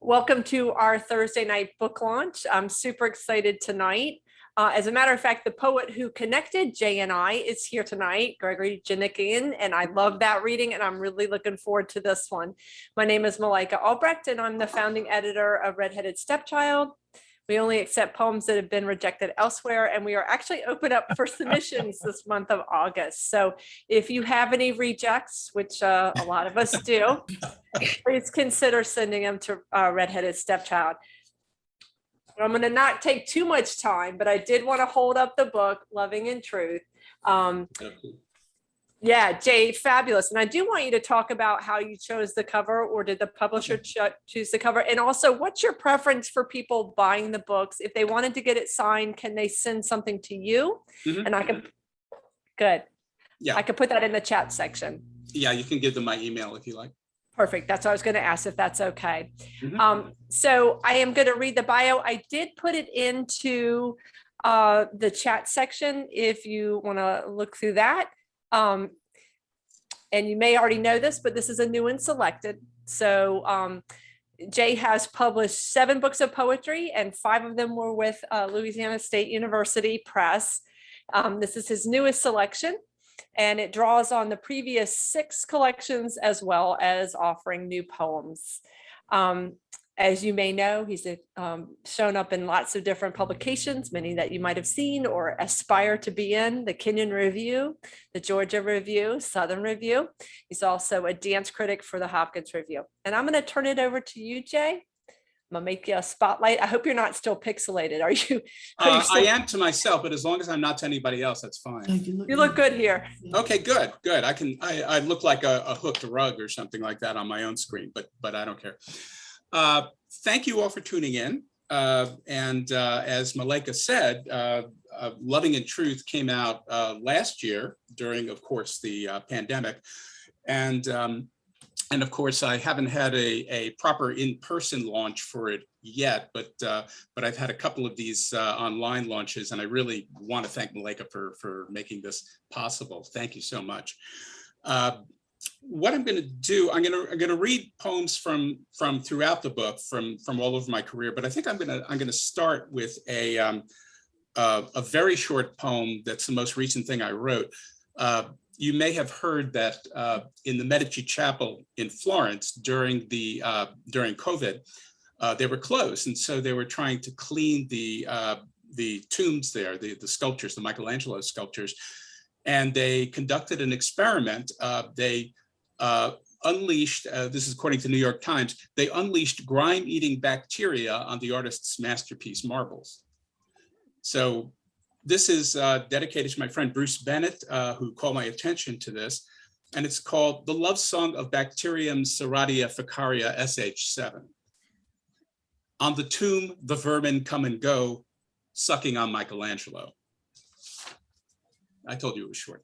Welcome to our Thursday night book launch. I'm super excited tonight. As a matter of fact, the poet who connected Jay and I is here tonight, Gregory Janikian, and I love that reading, and I'm really looking forward to this one. My name is Malika Albrecht, and I'm the founding editor of Redheaded Stepchild. We only accept poems that have been rejected elsewhere, and we are actually open up for submissions this month of August. So if you have any rejects, which a lot of us do, please consider sending them to Redheaded Stepchild. I'm going to not take too much time, but I did want to hold up the book, Loving in Truth. Yeah, Jay, fabulous. And I do want you to talk about how you chose the cover, or did the publisher choose the cover? And also, what's your preference for people buying the books? If they wanted to get it signed, can they send something to you? And I can, good. Yeah, I could put that in the chat section. Yeah, you can give them my email if you like. Perfect. That's what I was going to ask, if that's okay. So I am going to read the bio. I did put it into the chat section if you want to look through that. And you may already know this, but this is a new and selected. So Jay has published 7 books of poetry, and 5 of them were with Louisiana State University Press. This is his newest selection, and it draws on the previous 6 collections as well as offering new poems. As you may know, he's shown up in lots of different publications, many that you might have seen or aspire to be in: the Kenyon Review, the Georgia Review, Southern Review. He's also a dance critic for the Hopkins Review. And I'm going to turn it over to you, Jay. I'm going to make you a spotlight. I hope you're not still pixelated. Are you? I am to myself, but as long as I'm not to anybody else, that's fine. You look good here. Okay, good. I look like a hooked rug or something like that on my own screen, but I don't care. Thank you all for tuning in. As Malika said, Loving in Truth came out last year during, of course, the pandemic. And of course, I haven't had a proper in-person launch for it yet, but I've had a couple of these online launches, and I really want to thank Malika for making this possible. Thank you so much. What I'm going to do, I'm going to read poems from throughout the book, from all over my career. But I think I'm going to start with a very short poem that's the most recent thing I wrote. You may have heard that in the Medici Chapel in Florence during COVID, they were closed, and so they were trying to clean the tombs there, the sculptures, the Michelangelo sculptures. And they conducted an experiment. They unleashed, this is according to New York Times, they unleashed grime-eating bacteria on the artist's masterpiece marbles. So this is dedicated to my friend Bruce Bennett, who called my attention to this. And it's called The Love Song of Bacterium Serratia Ficaria SH7. On the tomb, the vermin come and go, sucking on Michelangelo. I told you it was short.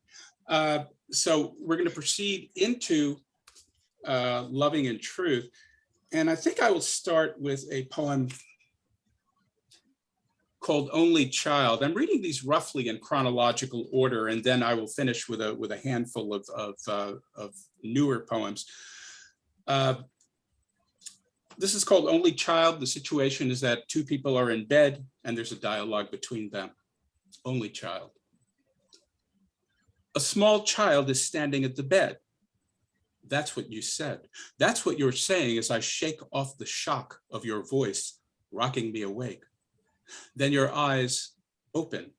So we're going to proceed into Loving in Truth. And I think I will start with a poem called Only Child. I'm reading these roughly in chronological order, and then I will finish with a handful of newer poems. This is called Only Child. The situation is that 2 people are in bed, and there's a dialogue between them. Only child. A small child is standing at the bed. That's what you said. That's what you're saying as I shake off the shock of your voice, rocking me awake. Then your eyes open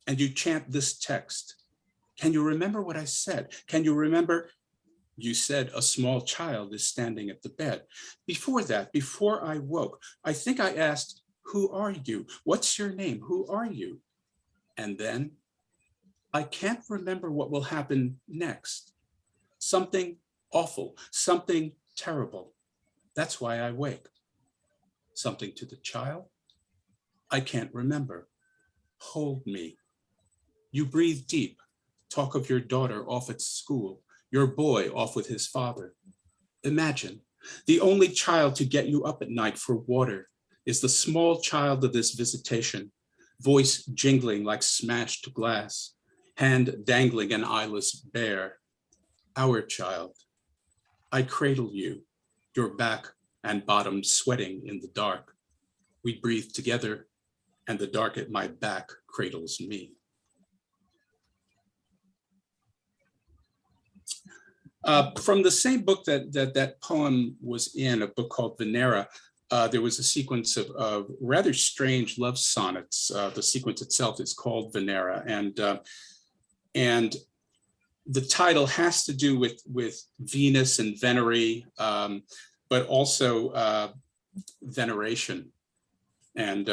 and you chant this text. Can you remember what I said? Can you remember? You said a small child is standing at the bed. Before that, before I woke, I think I asked, who are you? What's your name? Who are you? And then I can't remember what will happen next. Something awful, something terrible. That's why I wake. Something to the child? I can't remember. Hold me. You breathe deep. Talk of your daughter off at school, your boy off with his father. Imagine, the only child to get you up at night for water is the small child of this visitation, voice jingling like smashed glass, hand dangling an eyeless bear. Our child. I cradle you, your back and bottom sweating in the dark. We breathe together, and the dark at my back cradles me. From the same book that poem was in, a book called Venera, there was a sequence of rather strange love sonnets. The sequence itself is called Venera, and the title has to do with Venus and venery, but also veneration. And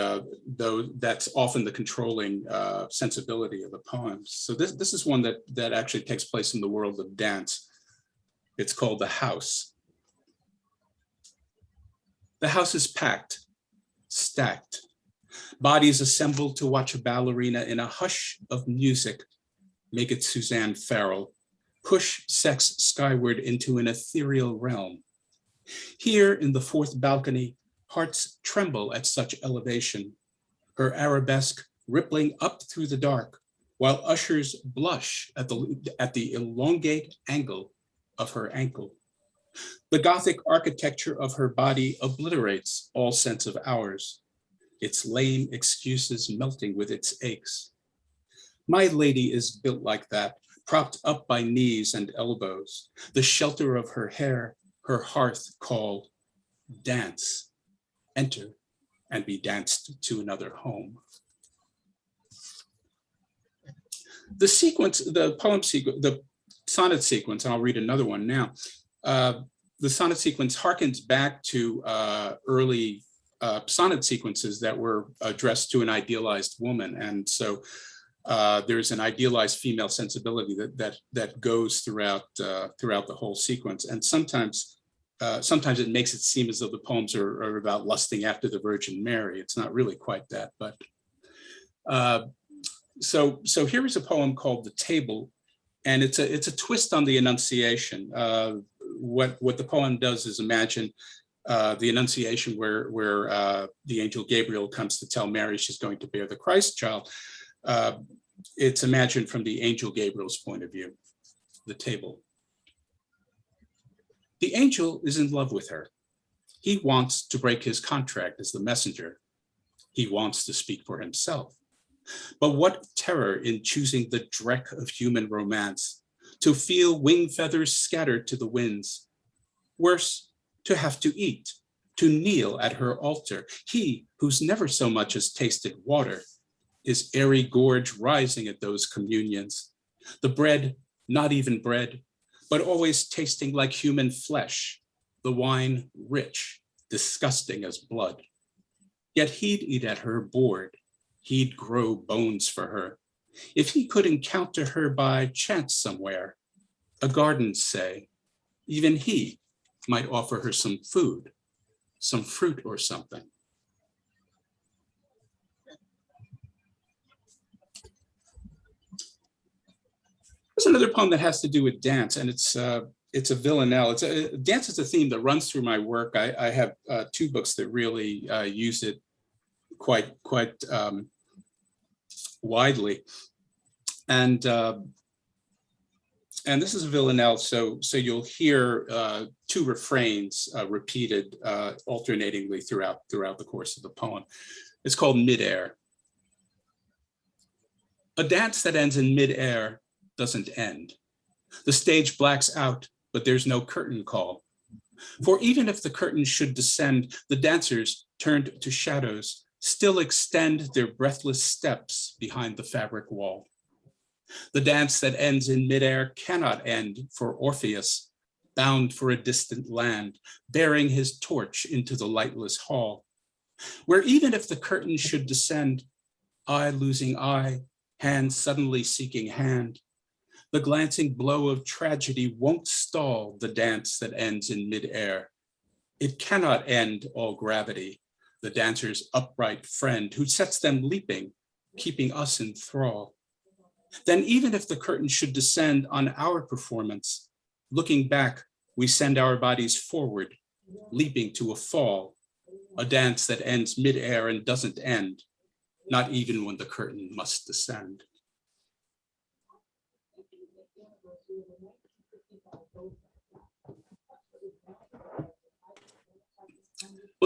though that's often the controlling sensibility of the poems. So this is one that actually takes place in the world of dance. It's called The House. The house is packed, stacked. Bodies assembled to watch a ballerina in a hush of music make it Suzanne Farrell, push sex skyward into an ethereal realm. Here in the fourth balcony, hearts tremble at such elevation, her arabesque rippling up through the dark, while ushers blush at the elongate angle of her ankle. The Gothic architecture of her body obliterates all sense of hours, its lame excuses melting with its aches. My lady is built like that, propped up by knees and elbows, the shelter of her hair, her hearth call, dance, enter and be danced to another home. The sequence, the poem sequence, the sonnet sequence, and I'll read another one now. The sonnet sequence harkens back to early sonnet sequences that were addressed to an idealized woman. And so there's an idealized female sensibility that goes throughout the whole sequence. And sometimes it makes it seem as though the poems are about lusting after the Virgin Mary. It's not really quite that, but so here is a poem called The Table, and it's a twist on the Annunciation. What the poem does is imagine the Annunciation where the angel Gabriel comes to tell Mary she's going to bear the Christ child. It's imagined from the angel Gabriel's point of view. The Table. The angel is in love with her. He wants to break his contract as the messenger. He wants to speak for himself. But what terror in choosing the dreck of human romance, to feel wing feathers scattered to the winds. Worse, to have to eat, to kneel at her altar. He who's never so much as tasted water, his airy gorge rising at those communions. The bread, not even bread, but always tasting like human flesh. The wine rich, disgusting as blood. Yet he'd eat at her board. He'd grow bones for her. If he could encounter her by chance somewhere, a garden, say, even he might offer her some food, some fruit or something. There's another poem that has to do with dance, and it's a villanelle. Dance is a theme that runs through my work. I have two books that really use it quite widely, and this is a villanelle. So you'll hear two refrains repeated alternatingly throughout the course of the poem. It's called Midair. A dance that ends in midair doesn't end. The stage blacks out, but there's no curtain call. For even if the curtain should descend, the dancers, turned to shadows, still extend their breathless steps behind the fabric wall. The dance that ends in midair cannot end for Orpheus, bound for a distant land, bearing his torch into the lightless hall, where even if the curtain should descend, eye losing eye, hand suddenly seeking hand, the glancing blow of tragedy won't stall the dance that ends in midair. It cannot end all gravity, the dancer's upright friend who sets them leaping, keeping us in thrall. Then even if the curtain should descend on our performance, looking back, we send our bodies forward, leaping to a fall, a dance that ends midair and doesn't end, not even when the curtain must descend.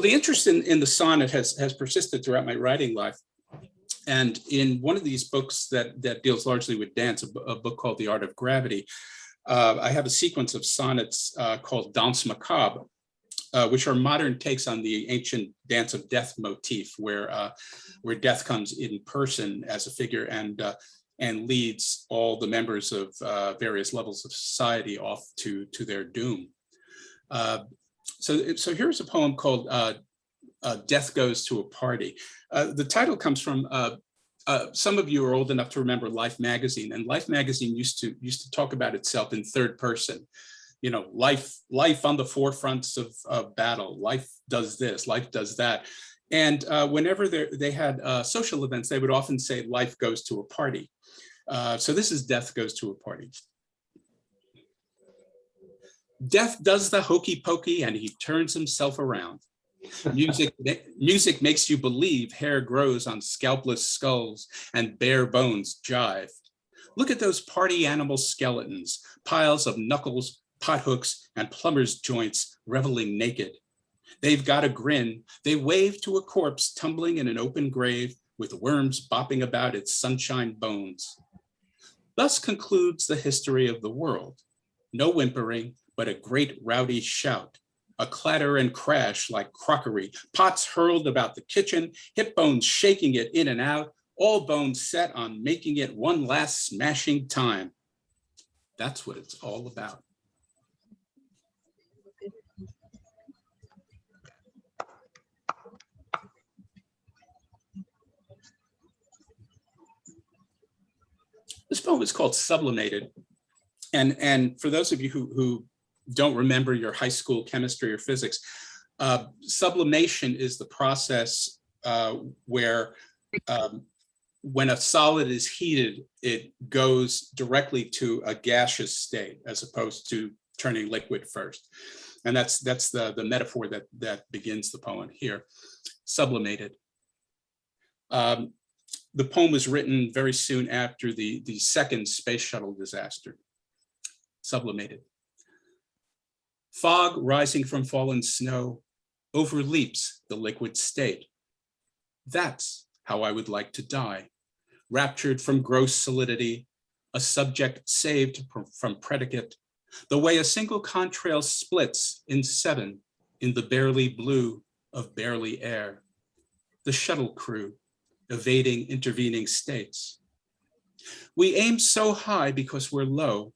Well, the interest in the sonnet has persisted throughout my writing life. And in one of these books that deals largely with dance, a book called The Art of Gravity, I have a sequence of sonnets called Danses Macabres, which are modern takes on the ancient dance of death motif, where death comes in person as a figure and leads all the members of various levels of society off to their doom. So here's a poem called Death Goes to a Party. The title comes from, some of you are old enough to remember Life magazine, and Life magazine used to talk about itself in third person. You know, life on the forefronts of battle. Life does this, life does that. And whenever they had social events, they would often say life goes to a party. So this is Death Goes to a Party. Death does the hokey pokey and he turns himself around. Music makes you believe hair grows on scalpless skulls and bare bones jive. Look at those party animal skeletons, piles of knuckles, pothooks, and plumber's joints reveling naked. They've got a grin. They wave to a corpse tumbling in an open grave with worms bopping about its sunshine bones. Thus concludes the history of the world. No whimpering, but a great rowdy shout, a clatter and crash like crockery, pots hurled about the kitchen, hip bones shaking it in and out, all bones set on making it one last smashing time. That's what it's all about. This poem is called Sublimated. And for those of you who don't remember your high school chemistry or physics, sublimation is the process where when a solid is heated, it goes directly to a gaseous state as opposed to turning liquid first. And that's the metaphor that begins the poem here, sublimated. The poem was written very soon after the second space shuttle disaster. Sublimated. Fog rising from fallen snow overleaps the liquid state. That's how I would like to die, raptured from gross solidity, a subject saved from predicate, the way a single contrail splits in 7 in the barely blue of barely air, the shuttle crew evading intervening states. We aim so high because we're low,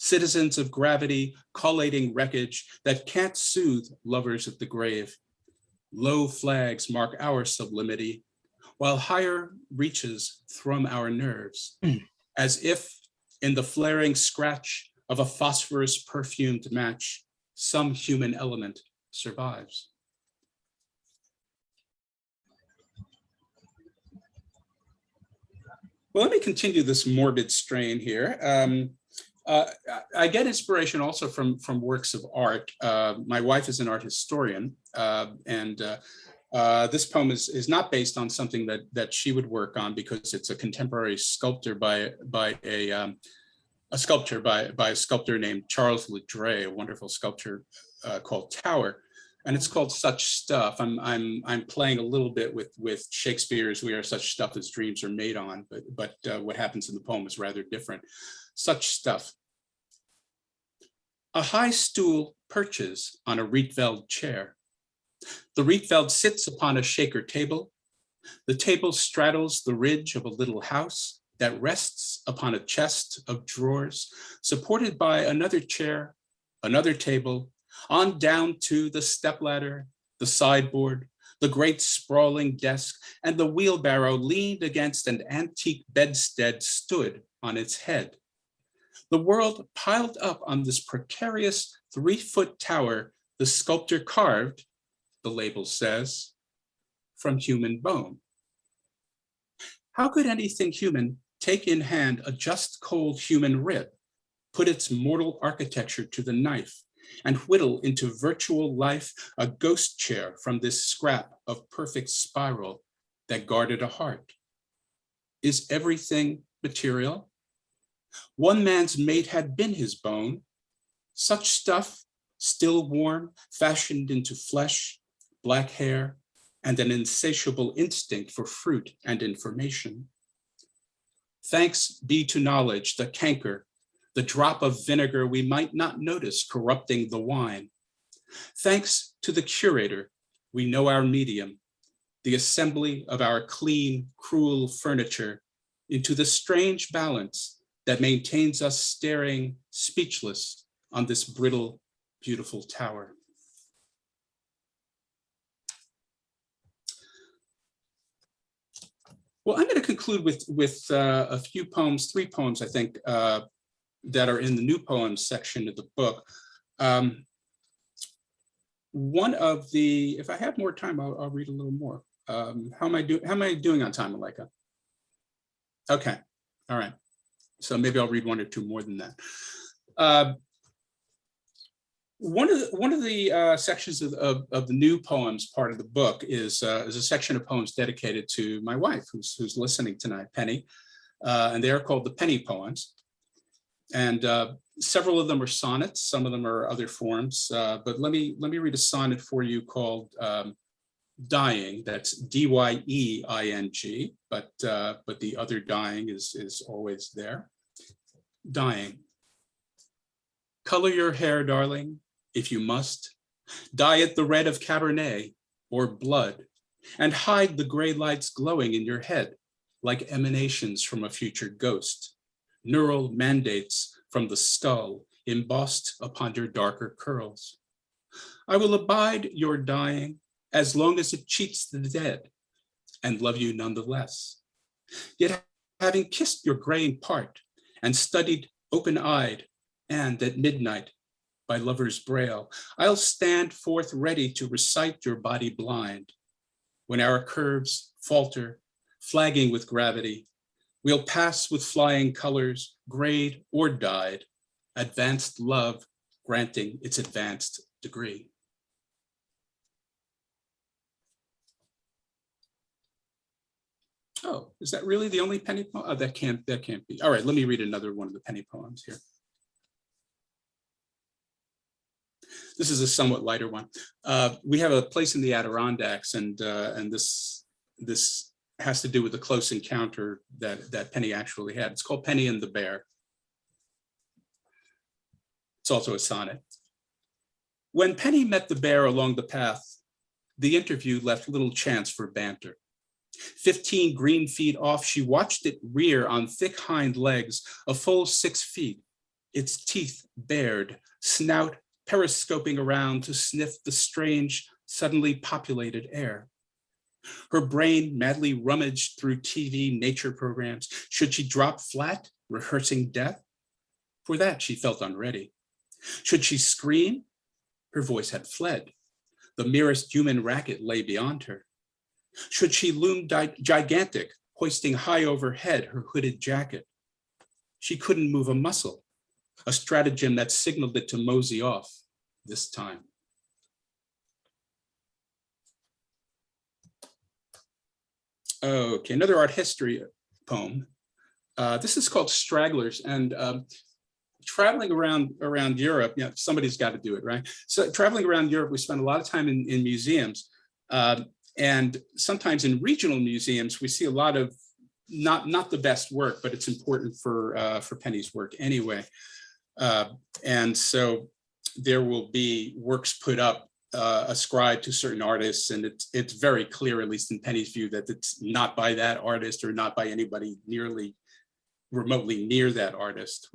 citizens of gravity collating wreckage that can't soothe lovers at the grave. Low flags mark our sublimity, while higher reaches thrum our nerves, as if in the flaring scratch of a phosphorus perfumed match, some human element survives. Well, let me continue this morbid strain here. I get inspiration also from works of art. My wife is an art historian, and this poem is not based on something that she would work on because it's a contemporary sculpture by a sculptor named Charles Ledre, a wonderful sculpture called Tower. And it's called Such Stuff. I'm playing a little bit with Shakespeare's "We are such stuff as dreams are made on," but what happens in the poem is rather different. Such stuff. A high stool perches on a Rietveld chair. The Rietveld sits upon a shaker table. The table straddles the ridge of a little house that rests upon a chest of drawers, supported by another chair, another table, on down to the stepladder, the sideboard, the great sprawling desk, and the wheelbarrow leaned against an antique bedstead stood on its head. The world piled up on this precarious 3-foot tower the sculptor carved, the label says, from human bone. How could anything human take in hand a just cold human rib, put its mortal architecture to the knife, and whittle into virtual life a ghost chair from this scrap of perfect spiral that guarded a heart? Is everything material? One man's mate had been his bone. Such stuff, still warm, fashioned into flesh, black hair, and an insatiable instinct for fruit and information. Thanks be to knowledge, the canker, the drop of vinegar we might not notice corrupting the wine. Thanks to the curator, we know our medium, the assembly of our clean, cruel furniture into the strange balance that maintains us staring speechless on this brittle, beautiful tower. Well, I'm going to conclude with a few poems, 3 poems, I think, that are in the new poems section of the book. One of the, if I have more time, I'll read a little more. How am I doing on time, Malika? Okay, all right. So maybe I'll read 1 or 2 more than that. One of the sections of the new poems part of the book is a section of poems dedicated to my wife, who's listening tonight, Penny, and they are called the Penny Poems. And several of them are sonnets, some of them are other forms, but let me read a sonnet for you called Dying. That's D-Y-E-I-N-G, but the other dying is always there. Dying. Color your hair, darling, if you must. Dye it the red of Cabernet or blood, and hide the gray lights glowing in your head like emanations from a future ghost. Neural mandates from the skull embossed upon your darker curls. I will abide your dying as long as it cheats the dead and love you nonetheless. Yet having kissed your graying part and studied open-eyed and at midnight by lover's braille, I'll stand forth ready to recite your body blind. When our curves falter, flagging with gravity, we'll pass with flying colors, grayed or dyed, advanced love granting its advanced degree. Oh, is that really the only penny poem? Oh, that can't be. All right, let me read another one of the penny poems here. This is a somewhat lighter one. We have a place in the Adirondacks, and this has to do with the close encounter that Penny actually had. It's called Penny and the Bear. It's also a sonnet. When Penny met the bear along the path, the interview left little chance for banter. 15 green feet off, she watched it rear on thick hind legs, a full 6 feet, its teeth bared, snout periscoping around to sniff the strange, suddenly populated air. Her brain madly rummaged through TV nature programs. Should she drop flat, rehearsing death? For that, she felt unready. Should she scream? Her voice had fled. The merest human racket lay beyond her. Should she loom gigantic, hoisting high overhead her hooded jacket? She couldn't move a muscle, a stratagem that signaled it to mosey off this time. Okay, another art history poem. This is called Stragglers, and traveling around Europe, you know, somebody's got to do it, right? So traveling around Europe, we spend a lot of time in museums, and sometimes in regional museums, we see a lot of not the best work, but it's important for Penny's work anyway. And so there will be works put up ascribed to certain artists, and it's very clear, at least in Penny's view, that it's not by that artist or not by anybody remotely near that artist.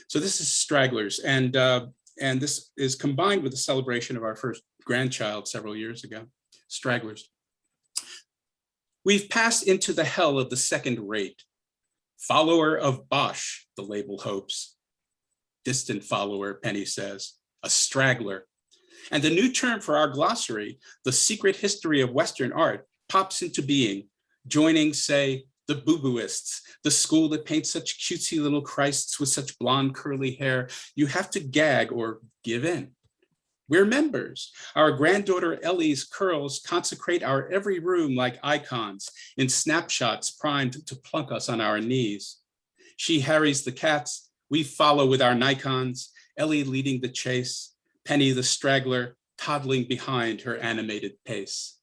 So this is Stragglers, and this is combined with the celebration of our first grandchild several years ago. Stragglers. We've passed into the hell of the second rate. Follower of Bosch, the label hopes. Distant follower, Penny says. A straggler. And the new term for our glossary, the secret history of Western art, pops into being, joining, say, the boo-booists, the school that paints such cutesy little Christs with such blonde curly hair, you have to gag or give in. We're members. Our granddaughter Ellie's curls consecrate our every room like icons in snapshots primed to plunk us on our knees. She harries the cats, we follow with our Nikons, Ellie leading the chase, Penny the straggler, toddling behind her animated pace.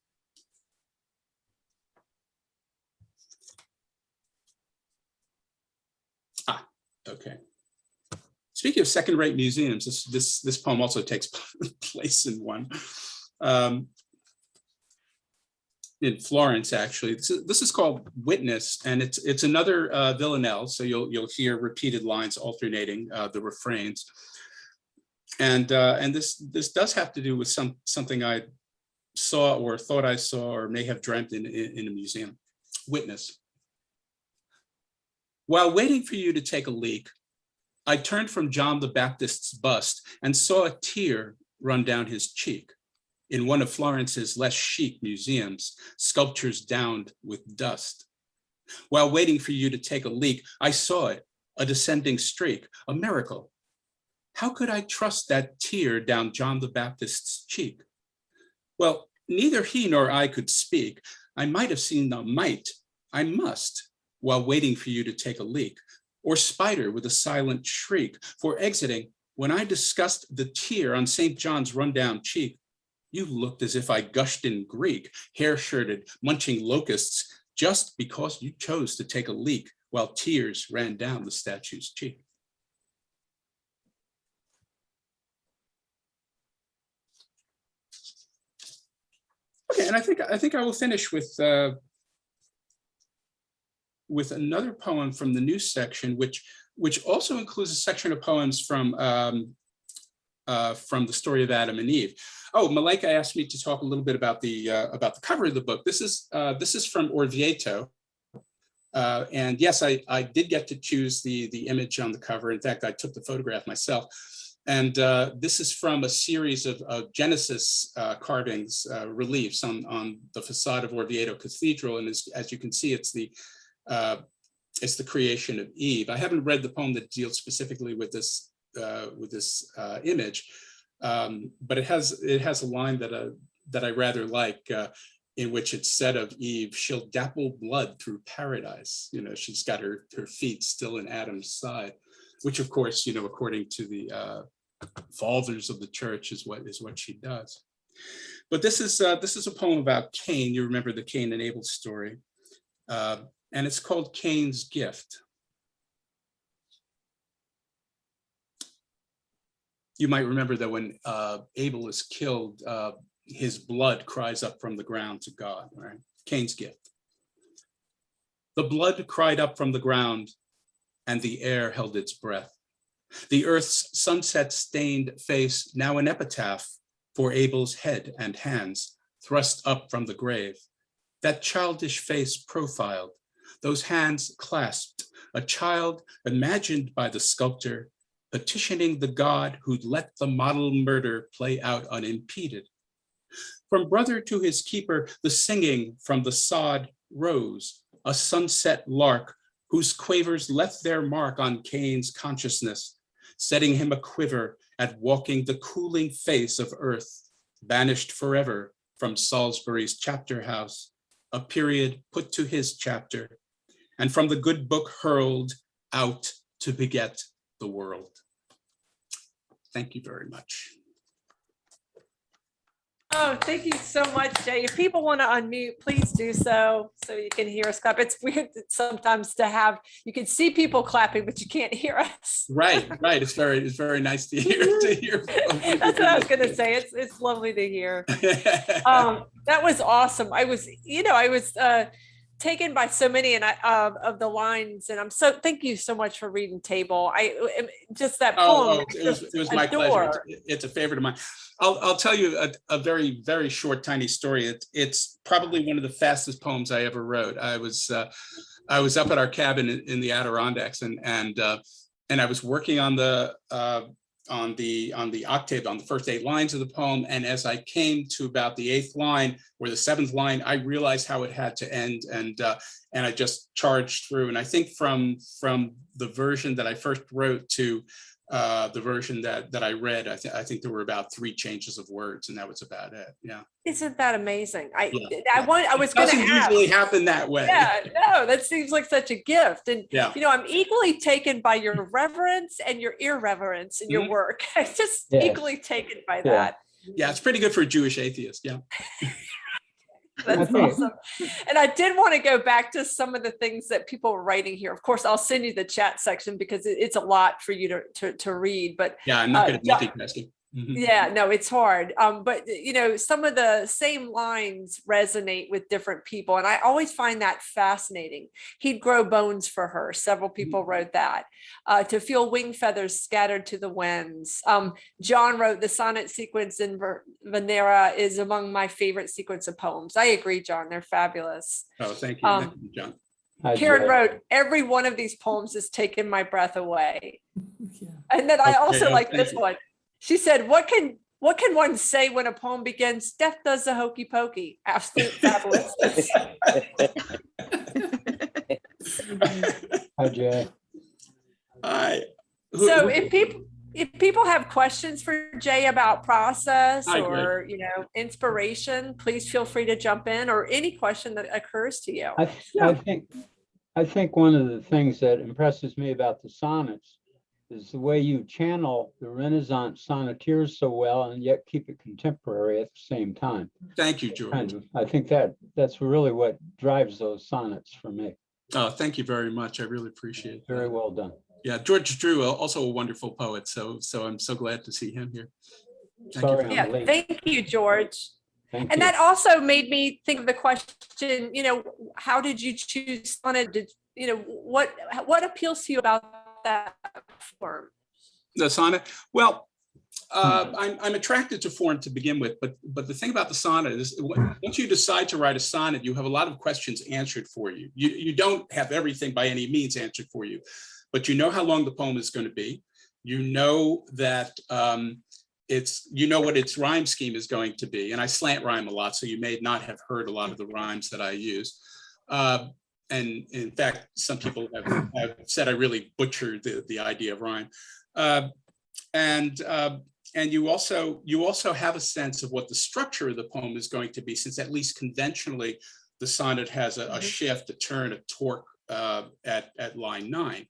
Okay. Speaking of second-rate museums, this poem also takes place in one. In Florence, actually. This is called Witness, and it's another villanelle, so you'll hear repeated lines alternating the refrains. And this does have to do with something I saw or thought I saw or may have dreamt in a museum. Witness. While waiting for you to take a leak, I turned from John the Baptist's bust and saw a tear run down his cheek. In one of Florence's less chic museums, sculptures downed with dust. While waiting for you to take a leak, I saw it, a descending streak, a miracle. How could I trust that tear down John the Baptist's cheek? Well, neither he nor I could speak. I might have seen the might, I must, while waiting for you to take a leak, or spider with a silent shriek, for exiting, when I discussed the tear on St. John's rundown cheek, you looked as if I gushed in Greek, hair-shirted, munching locusts, just because you chose to take a leak while tears ran down the statue's cheek. Okay, and I think I will finish with another poem from the new section, which also includes a section of poems from the story of Adam and Eve. Oh, Malika asked me to talk a little bit about the cover of the book. This is from Orvieto, and yes, I did get to choose the image on the cover. In fact, I took the photograph myself. And this is from a series of Genesis carvings, reliefs on the facade of Orvieto Cathedral, and as you can see, it's the creation of Eve. I haven't read the poem that deals specifically with this image, but it has a line that I rather like, in which it's said of Eve, "She'll dapple blood through paradise." You know, she's got her feet still in Adam's side, which of course, you know, according to the fathers of the church is what she does. But this is a poem about Cain. You remember the Cain and Abel story. And it's called Cain's Gift. You might remember that when Abel is killed, his blood cries up from the ground to God, right? Cain's Gift. The blood cried up from the ground, and the air held its breath. The earth's sunset-stained face, now an epitaph for Abel's head and hands, thrust up from the grave. That childish face profiled, those hands clasped, a child imagined by the sculptor, petitioning the God who'd let the model murder play out unimpeded. From brother to his keeper, the singing from the sod rose, a sunset lark whose quavers left their mark on Cain's consciousness, setting him a quiver at walking the cooling face of earth, banished forever from Salisbury's chapter house, a period put to his chapter, and from the good book hurled out to beget the world. Thank you very much. Oh, thank you so much, Jay. If people want to unmute, please do so you can hear us clap. It's weird sometimes to have, you can see people clapping, but you can't hear us. Right. It's very nice to hear. That's what I was going to say. It's lovely to hear. That was awesome. I was taken by so many of the lines, and thank you so much for reading Table. Just that poem. It was my pleasure. It's a favorite of mine. I'll tell you a very, very short, tiny story. It's probably one of the fastest poems I ever wrote. I was up at our cabin in the Adirondacks, and I was working on the octave, on the first 8 lines of the poem. And as I came to about the 8th line or the 7th line, I realized how it had to end, and I just charged through. And I think from the version that I first wrote to the version that I read, I think there were about 3 changes of words, and that was about it. Yeah. Isn't that amazing? I was going to usually happen that way. Yeah, no, that seems like such a gift. And I'm equally taken by your reverence and your irreverence in your work. I'm just equally taken by that. Yeah, it's pretty good for a Jewish atheist. Yeah. That's awesome. And I did want to go back to some of the things that people are writing here. Of course, I'll send you the chat section because it's a lot for you to read. But Yeah, I'm not good at multitasking. yeah, no, it's hard. But some of the same lines resonate with different people. And I always find that fascinating. He'd grow bones for her. Several people wrote that. To feel wing feathers scattered to the winds. John wrote the sonnet sequence in Venera is among my favorite sequence of poems. I agree, John. They're fabulous. Oh, thank you. Thank you, John. Karen wrote, every one of these poems has taken my breath away. And then I also like this one. She said, what can one say when a poem begins, death does the hokey pokey? Absolute fabulous. Hi, Jay. Hi. So if people have questions for Jay about process or inspiration, please feel free to jump in, or any question that occurs to you. I think one of the things that impresses me about the sonnets is the way you channel the Renaissance sonneteers so well and yet keep it contemporary at the same time. Thank you, George. I think that's really what drives those sonnets for me. Oh, thank you very much. I really appreciate it. Very well done. Yeah, George Drew, also a wonderful poet. So I'm so glad to see him here. Thank you, George. Thank and you. that also made me think of the question, how did you choose sonnet? What appeals to you about that form? The sonnet? Well, I'm attracted to form to begin with, but the thing about the sonnet is once you decide to write a sonnet, you have a lot of questions answered for you. You don't have everything by any means answered for you, but you know how long the poem is going to be. You know that what its rhyme scheme is going to be. And I slant rhyme a lot, so you may not have heard a lot of the rhymes that I use. And in fact, some people have said I really butchered the idea of rhyme. And you also have a sense of what the structure of the poem is going to be, since at least conventionally, the sonnet has a shift, a turn, a torque at line 9.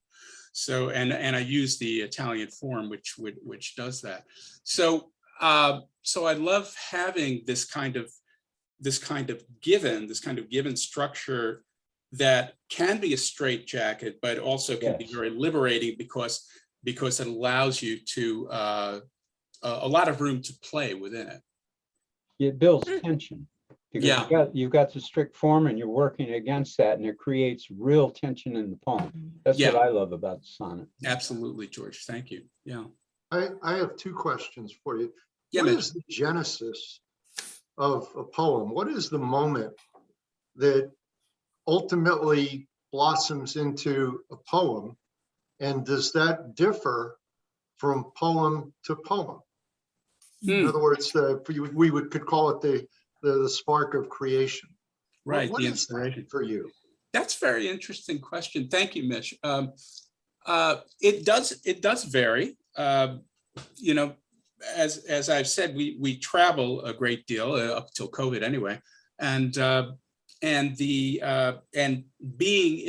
So, and I use the Italian form, which does that. So I love having this kind of given structure that can be a straitjacket, but also can be very liberating because it allows you to a lot of room to play within it. It builds tension. Because you've got the strict form and you're working against that, and it creates real tension in the poem. That's what I love about the sonnet. Absolutely, George. Thank you. Yeah. I have two questions for you. Yeah, what is the genesis of a poem? What is the moment that ultimately blossoms into a poem? And does that differ from poem to poem? In other words, we could call it the spark of creation. Right. What is that for you? That's a very interesting question. Thank you, Mitch. It does vary. As I've said, we travel a great deal up till COVID anyway, and being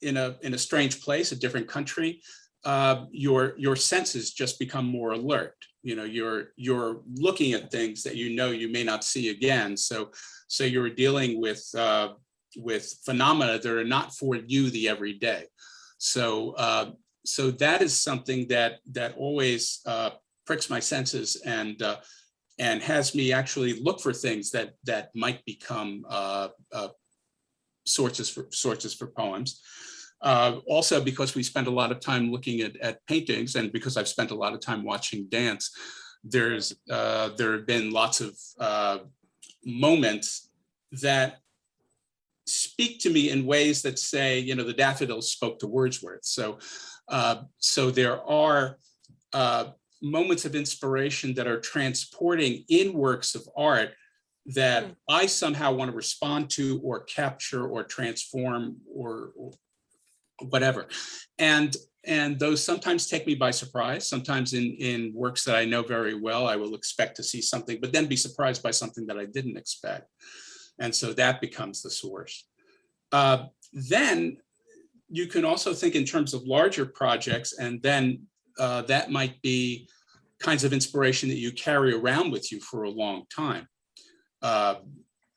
in a strange place, a different country, your senses just become more alert. You're looking at things that you may not see again. So you're dealing with phenomena that are not for you the everyday. So that is something that always pricks my senses and has me actually look for things that might become sources for poems. Also, because we spend a lot of time looking at paintings, and because I've spent a lot of time watching dance, there have been lots of moments that speak to me in ways that say, the daffodils spoke to Wordsworth. So there are moments of inspiration that are transporting in works of art that I somehow want to respond to or capture or transform or whatever. And those sometimes take me by surprise. Sometimes in works that I know very well, I will expect to see something, but then be surprised by something that I didn't expect. And so that becomes the source. Then you can also think in terms of larger projects, and then that might be kinds of inspiration that you carry around with you for a long time. I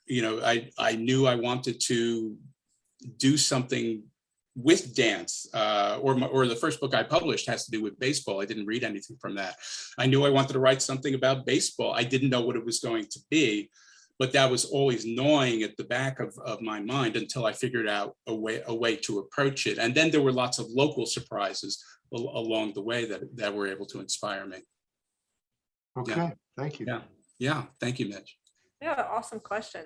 knew I wanted to do something with dance, or the first book I published has to do with baseball. I didn't read anything from that. I knew I wanted to write something about baseball. I didn't know what it was going to be, but that was always gnawing at the back of my mind until I figured out a way to approach it. And then there were lots of local surprises along the way that were able to inspire me. Okay, thank you. Yeah. Thank you, Mitch. Yeah, awesome question.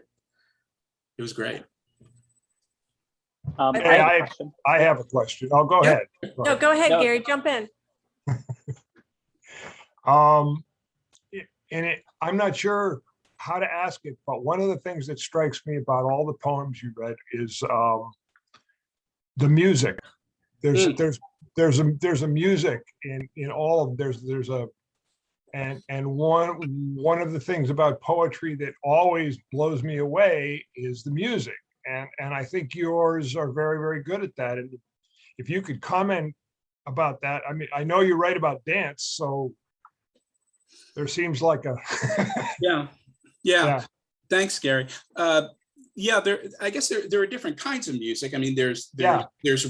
It was great. I have a question. Oh, go ahead. No, go ahead, No. Gary, jump in. I'm not sure how to ask it, but one of the things that strikes me about all the poems you read is the music. There's a music in all of there's a and one of the things about poetry that always blows me away is the music. And I think yours are very, very good at that. And if you could comment about that, I mean, I know you write about dance, so there seems like a yeah. Thanks, Gary. I guess there are different kinds of music. I mean, there's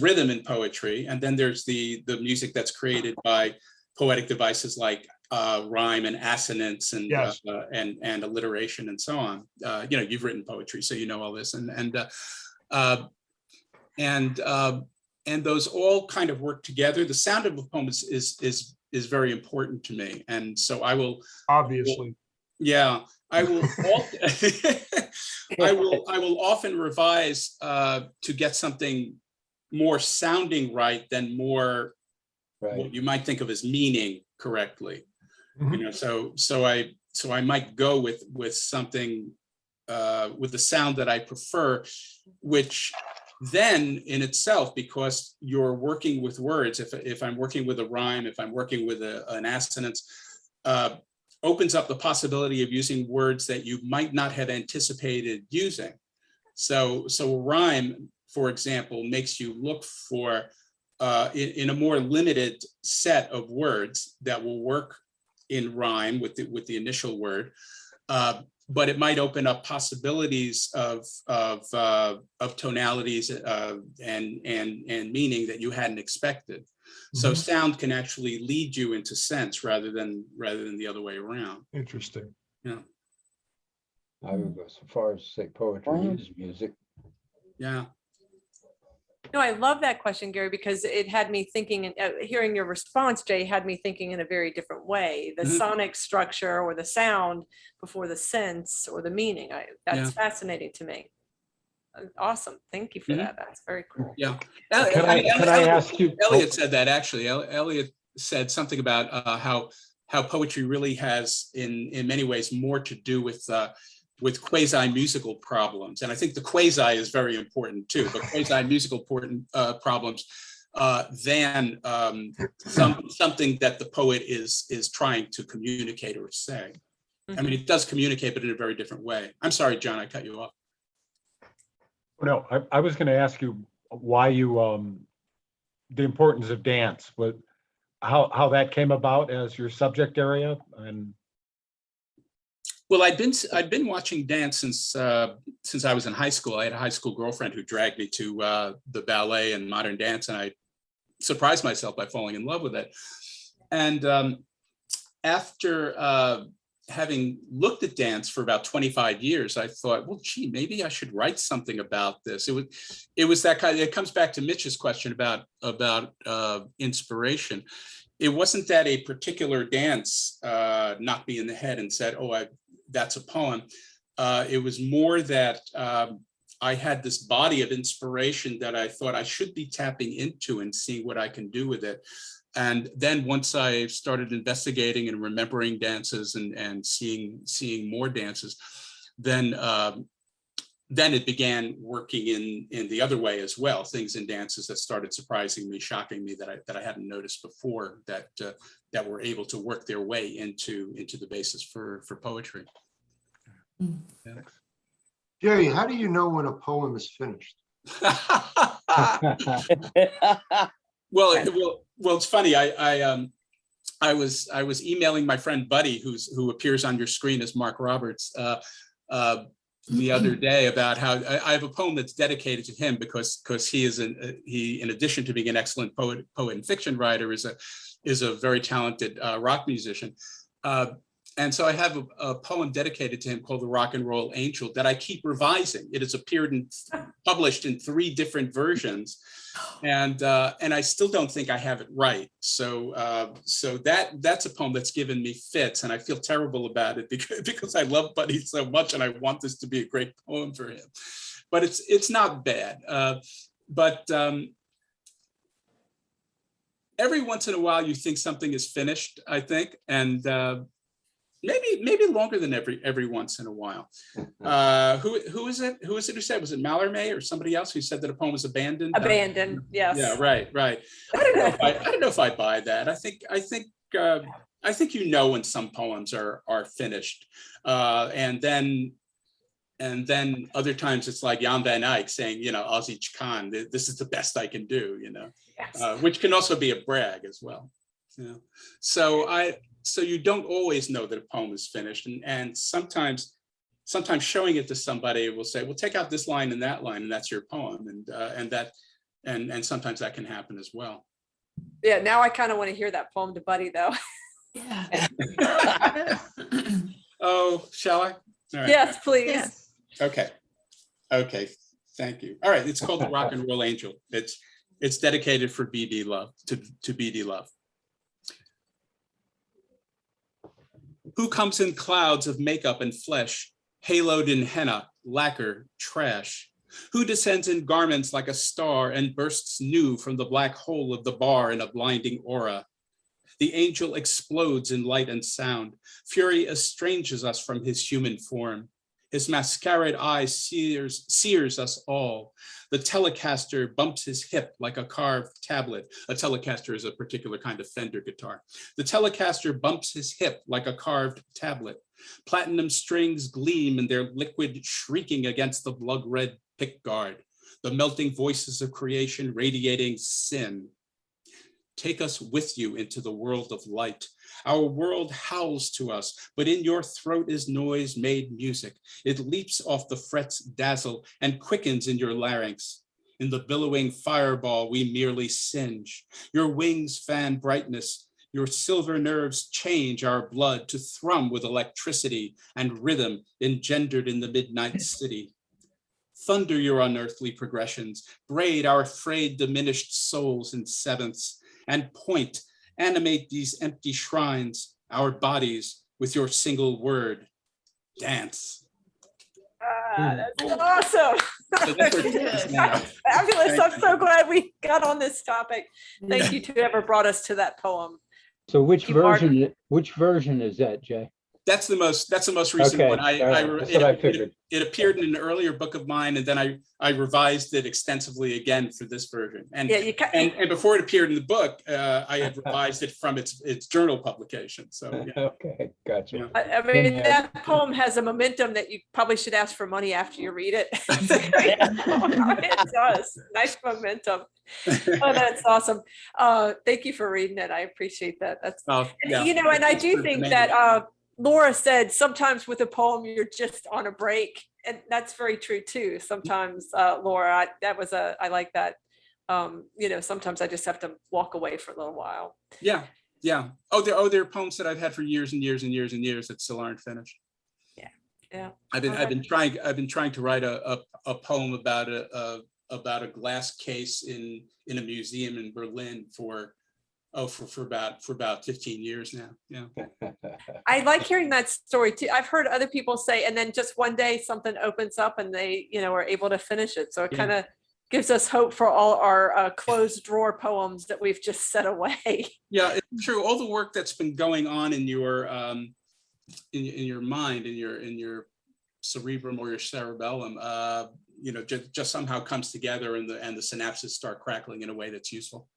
rhythm in poetry, and then there's the music that's created by poetic devices like rhyme and assonance and Yes. and alliteration and so on. You've written poetry, so you know all this, and those all kind of work together. The sound of a poem is very important to me, and so I will obviously. I will. I will often revise to get something more sounding right than more what you might think of as meaning correctly. Mhm. So I might go with something with the sound that I prefer, which then in itself, because you're working with words, if I'm working with a rhyme, if I'm working with an assonance, opens up the possibility of using words that you might not have anticipated using. So a rhyme, for example, makes you look for in a more limited set of words that will work in rhyme with the initial word, but it might open up possibilities of tonalities and meaning that you hadn't expected. So Mhm. sound can actually lead you into sense rather than the other way around. Interesting. Yeah. I would go so far as to say poetry is music. Yeah. No, I love that question, Gary, because it had me thinking, hearing your response, Jay, had me thinking in a very different way. The Mhm. sonic structure or the sound before the sense or the meaning. That's Yeah. fascinating to me. Awesome. Thank you for Mhm. that. That's very cool. Yeah. Can I ask you? Elliot said that actually. Elliot said something about how poetry really has in many ways more to do with quasi-musical problems. And I think the quasi is very important too, but quasi-musical problems than something that the poet is trying to communicate or say. I mean, it does communicate, but in a very different way. I'm sorry, John, I cut you off. No, I was going to ask you why you, the importance of dance, but how that came about as your subject area. And Well, I've been watching dance since I was in high school. I had a high school girlfriend who dragged me to the ballet and modern dance, and I surprised myself by falling in love with it. And after having looked at dance for about 25 years, I thought, well, gee, maybe I should write something about this. It was that kind of, it comes back to Mitch's question about inspiration. It wasn't that a particular dance knocked me in the head and said, oh, that's a poem. It was more that I had this body of inspiration that I thought I should be tapping into and seeing what I can do with it. And then once I started investigating and remembering dances and seeing more dances, then it began working in the other way as well. Things in dances that started surprising me, shocking me, that I hadn't noticed before, that were able to work their way into the basis for poetry. Yeah. Jerry, how do you know when a poem is finished? Well, it's funny. I was emailing my friend Buddy, who appears on your screen as Mark Roberts, the other day about how I have a poem that's dedicated to him because he in addition to being an excellent poet and fiction writer, is a very talented rock musician. And so I have a poem dedicated to him called The Rock and Roll Angel that I keep revising. It has published in 3 different versions. And I still don't think I have it right. So that's a poem that's given me fits, and I feel terrible about it because I love Buddy so much and I want this to be a great poem for him. But it's not bad. But every once in a while you think something is finished, I think, and maybe longer than every once in a while. Who is it? Who said? Was it Mallarmé or somebody else who said that a poem was abandoned? Abandoned, yes. Yeah, right. I don't know if I buy that. I think when some poems are finished, and then other times it's like Jan van Eyck saying, Als ich kann, this is the best I can do, Yes. Which can also be a brag as well. So you don't always know that a poem is finished, and sometimes showing it to somebody will say, well, take out this line and that line, and that's your poem, and sometimes that can happen as well. Yeah, now I kind of want to hear that poem to Buddy, though. Yeah. Oh, shall I? All right. Yes, please. Yes. Okay, thank you. All right, it's called The Rock and Roll Angel. It's dedicated for BD Love, to BD Love. Who comes in clouds of makeup and flesh, haloed in henna, lacquer, trash? Who descends in garments like a star and bursts new from the black hole of the bar in a blinding aura? The angel explodes in light and sound. Fury estranges us from his human form. His masquerade eye sears us all. The Telecaster bumps his hip like a carved tablet. A Telecaster is a particular kind of Fender guitar. The Telecaster bumps his hip like a carved tablet. Platinum strings gleam in their liquid shrieking against the blood-red pickguard. The melting voices of creation radiating sin. Take us with you into the world of light. Our world howls to us, but in your throat is noise made music. It leaps off the frets dazzle and quickens in your larynx. In the billowing fireball, we merely singe. Your wings fan brightness. Your silver nerves change our blood to thrum with electricity and rhythm engendered in the midnight city. Thunder your unearthly progressions. Braid our frayed, diminished souls in sevenths. And animate these empty shrines, our bodies, with your single word, dance. That's awesome. So that's what it is now. Fabulous. I'm so glad we got on this topic. Thank you to whoever brought us to that poem. So which Thank you, Mark. version is that, Jay? That's the most recent Okay, one. all right, that's what I figured. It appeared in an earlier book of mine, and then I revised it extensively again for this version. And Yeah, and before it appeared in the book, I had revised it from its journal publication. So yeah. Okay, gotcha. Yeah. I mean, that poem has a momentum that you probably should ask for money after you read it. It does. Nice momentum. Oh, that's awesome. Thank you for reading it. I appreciate that. That's Yeah. and I do think that Laura said sometimes with a poem you're just on a break, and that's very true too. Sometimes, Laura, I like that. Sometimes I just have to walk away for a little while. Yeah. Oh, there are poems that I've had for years and years and years and years that still aren't finished. Yeah. I've been trying to write a poem about a glass case in a museum in Berlin for about 15 years now. Yeah. I like hearing that story too. I've heard other people say, and then just one day something opens up and they, are able to finish it. So it kind of gives us hope for all our closed drawer poems that we've just set away. Yeah, it's true. All the work that's been going on in your in your mind, in your cerebrum or your cerebellum, just somehow comes together, and the synapses start crackling in a way that's useful.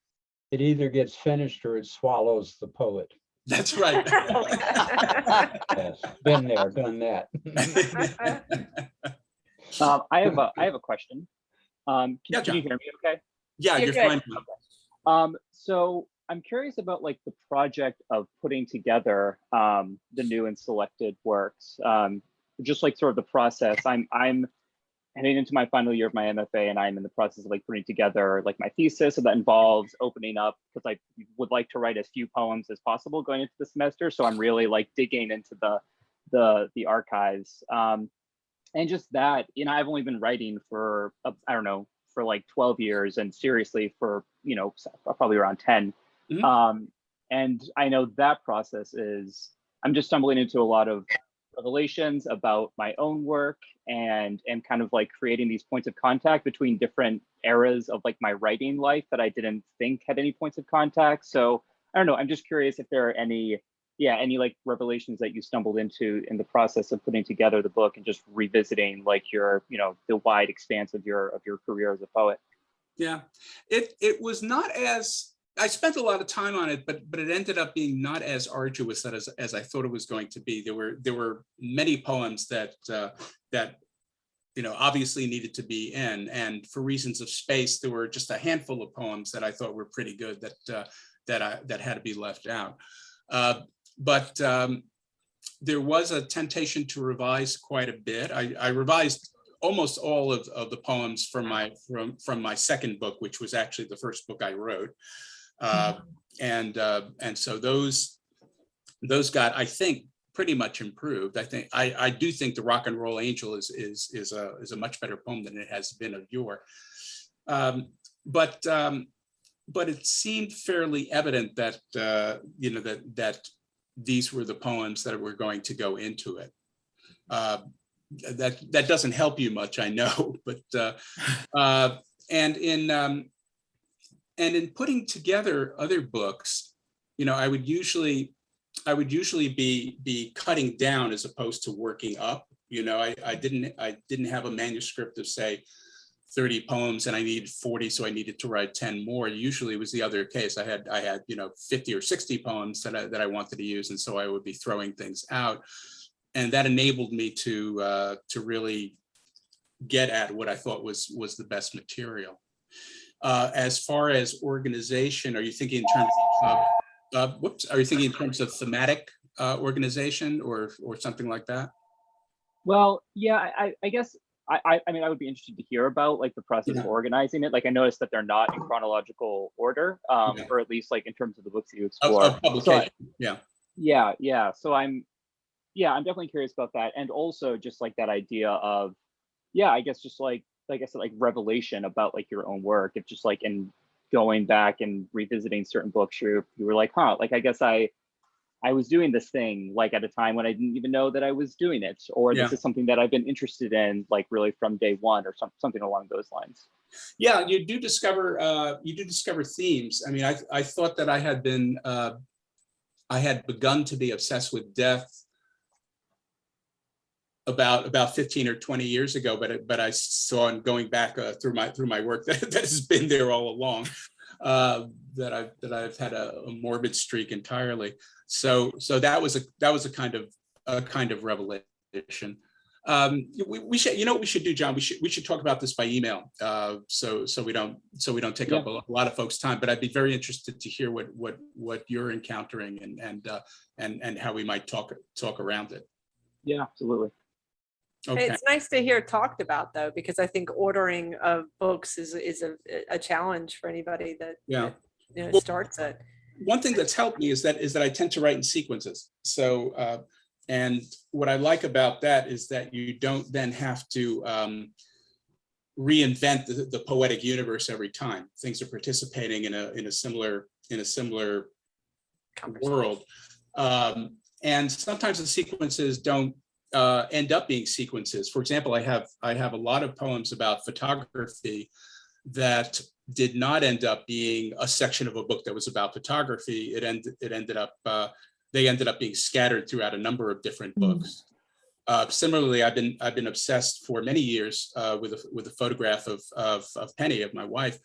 It either gets finished or it swallows the poet. That's right. Yes, been there, done that. I have a question. Can you hear me okay? Yeah, You're you're good. fine. So I'm curious about like the project of putting together the new and selected works. Just like sort of the process. I'm heading into my final year of my MFA, and I'm in the process of like putting together like my thesis. So that involves opening up, because I would like to write as few poems as possible going into the semester. So I'm really like digging into the archives. And just that, you know, I've only been writing for, I don't know, for like 12 years, and seriously for, you know, probably around 10. And I know that process is, I'm just stumbling into a lot of revelations about my own work, and kind of like creating these points of contact between different eras of like my writing life that I didn't think had any points of contact. So I don't know, I'm just curious if there are any like revelations that you stumbled into in the process of putting together the book and just revisiting like your, you know, the wide expanse of your career as a poet. Yeah, it was not as, I spent a lot of time on it, but it ended up being not as arduous as I thought it was going to be. There were many poems that you know, obviously needed to be in, and for reasons of space, there were just a handful of poems that I thought were pretty good that had to be left out. But there was a temptation to revise quite a bit. I revised almost all of the poems from my second book, which was actually the first book I wrote. And so those got, I think, pretty much improved. I do think The Rock and Roll Angel is a much better poem than it has been of yore. But it seemed fairly evident that you know, that these were the poems that were going to go into it. That doesn't help you much, I know, but and in putting together other books, you know, I would usually be cutting down as opposed to working up. You know, I didn't have a manuscript of, say, 30 poems and I needed 40, so I needed to write 10 more. Usually it was the other case. I had you know, 50 or 60 poems that I wanted to use, and so I would be throwing things out, and that enabled me to really get at what I thought was the best material. As far as organization, are you thinking in terms of are you thinking in terms of thematic organization or something like that? Well, yeah, I guess I mean, I would be interested to hear about like the process of organizing it. Like I noticed that they're not in chronological order, or at least like in terms of the books that you explore. Of publication. Yeah. So I'm definitely curious about that, and also just like that idea of, I guess just like I said, like revelation about like your own work. It's just like in going back and revisiting certain books, you were like, like I guess I was doing this thing like at a time when I didn't even know that I was doing it, or this is something that I've been interested in like really from day one, or something along those lines. Yeah, you do discover themes. I mean, I thought that I had begun to be obsessed with death about 15 or 20 years ago, but I saw, in going back through my work, that has been there all along. That I've had a morbid streak entirely. So that was a kind of revelation. We should, you know what we should do, John? We should talk about this by email, so we don't take up a lot of folks' time. But I'd be very interested to hear what you're encountering and how we might talk around it. Yeah, absolutely. Okay. It's nice to hear talked about, though, because I think ordering of books is a challenge for anybody that you know, starts it. One thing that's helped me is that I tend to write in sequences. So and what I like about that is that you don't then have to reinvent the poetic universe every time. Things are participating in a similar world, and sometimes the sequences don't end up being sequences. For example, I have a lot of poems about photography that did not end up being a section of a book that was about photography. They ended up being scattered throughout a number of different books. Similarly, I've been obsessed for many years with a photograph of Penny, of my wife,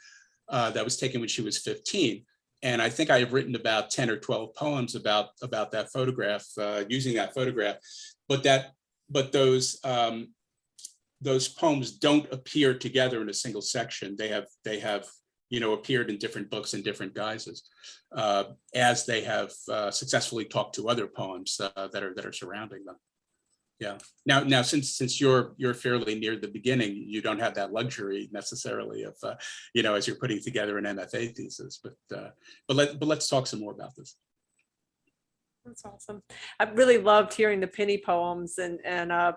that was taken when she was 15. And I think I have written about 10 or 12 poems about that photograph, using that photograph. But those poems don't appear together in a single section. They have appeared in different books in different guises, as they have successfully talked to other poems that are surrounding them. Yeah. Now, since you're fairly near the beginning, you don't have that luxury necessarily of, as you're putting together an MFA thesis. But let's talk some more about this. That's awesome. I really loved hearing the Penny poems and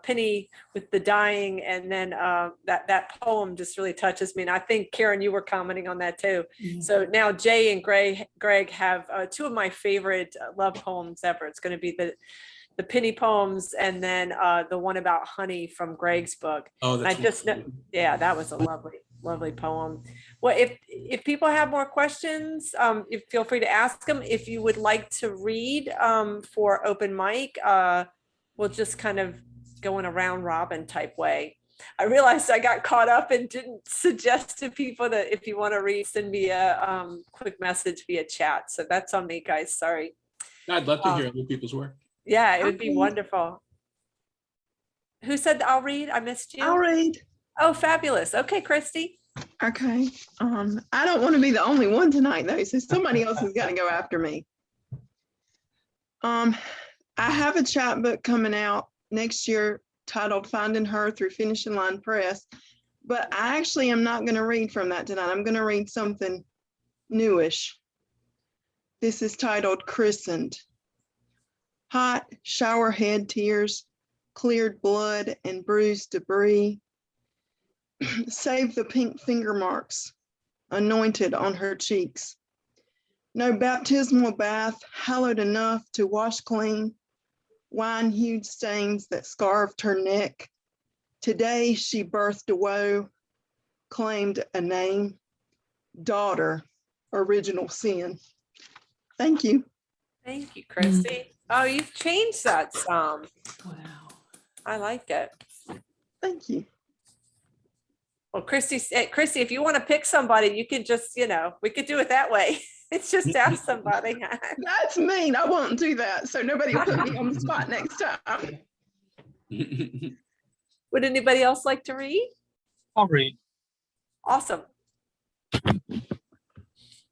Penny with the dying, and then that poem just really touches me. And I think Karen, you were commenting on that too. Mm-hmm. So now Jay and Greg have two of my favorite love poems ever. It's going to be the Penny poems, and then the one about honey from Greg's book. Oh, that's yeah, that was a lovely poem. Well, if people have more questions, feel free to ask them. If you would like to read for open mic, we'll just kind of go in a round robin type way. I realized I got caught up and didn't suggest to people that if you want to read, send me a quick message via chat. So that's on me, guys. Sorry. I'd love to hear other people's work. Yeah, it would be wonderful. Who said I'll read? I missed you. I'll read. Oh, fabulous. Okay, Christy. Okay. I don't want to be the only one tonight though, so somebody else is going to go after me. I have a chapbook coming out next year titled Finding Her through Finishing Line Press, but I actually am not going to read from that tonight. I'm going to read something newish. This is titled Christened. Hot shower head tears, cleared blood and bruised debris. Save the pink finger marks, anointed on her cheeks. No baptismal bath hallowed enough to wash clean wine-hued stains that scarved her neck. Today she birthed a woe, claimed a name, daughter, original sin. Thank you. Thank you, Christy. Oh, you've changed that some. Wow. I like it. Thank you. Well, Christy, if you want to pick somebody, you can just, we could do it that way. It's just ask somebody. That's mean. I won't do that. So nobody will put me on the spot next time. Would anybody else like to read? I'll read. Awesome.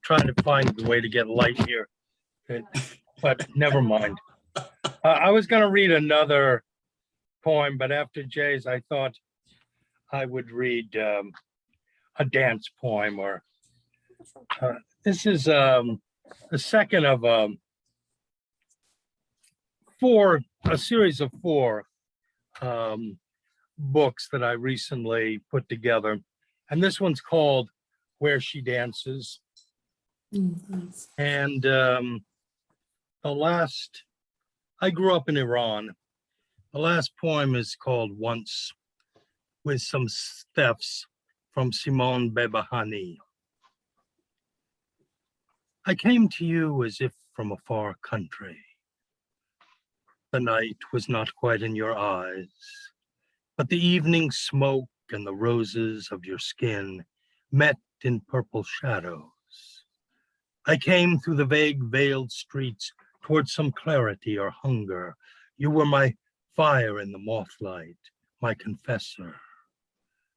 Trying to find the way to get light here, but never mind. I was going to read another poem, but after Jay's, I thought I would read a dance poem, or this is the second of a series of four books that I recently put together. And this one's called Where She Dances. Nice. And I grew up in Iran. The last poem is called Once, with some steps from Simone Bebahani. I came to you as if from a far country. The night was not quite in your eyes, but the evening smoke and the roses of your skin met in purple shadows. I came through the vague veiled streets towards some clarity or hunger. You were my fire in the mothlight, my confessor.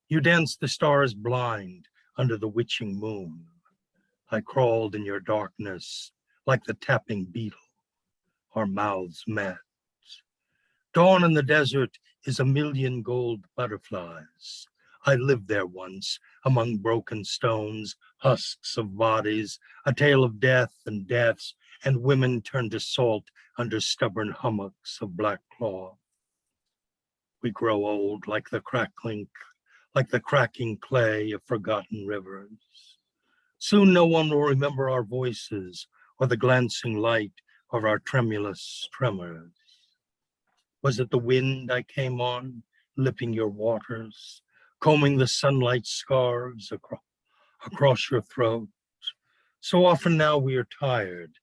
You danced the stars blind under the witching moon. I crawled in your darkness like the tapping beetle. Our mouths met. Dawn in the desert is a million gold butterflies. I lived there once among broken stones, husks of bodies, a tale of death and deaths, and women turned to salt under stubborn hummocks of black cloth. We grow old like the cracking clay of forgotten rivers. Soon no one will remember our voices or the glancing light of our tremulous tremors. Was it the wind I came on, lipping your waters, combing the sunlight scarves across your throat? So often now we are tired,